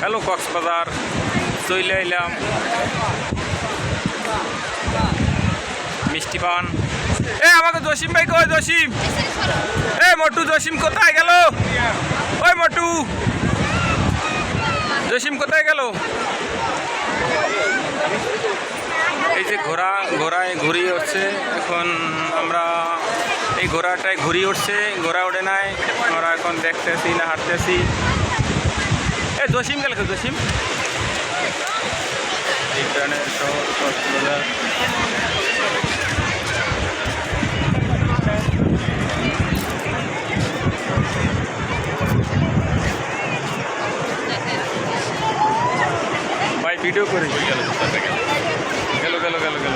Hello Cox's Bazar চলে আইলাম মিষ্টি পান। আমাকে জসিম ভাই কই? জসিম, মোটু জসিম কোথায় গেল? ওই মোটু জসিম কোথায় গেল? এই যে ঘোড়ায় ঘুরি উঠছে। এখন আমরা এই ঘোড়াটায় ঘুরি উঠছে, ঘোড়া ওঠে নাই। আমরা এখন দেখতেছি না হাঁটতেছি। জসিম গেল? জসিম এই প্রাণের শহর কক্সবাজার। ভাই ভিডিও করে গেল গেল গেল গেল গেল গেল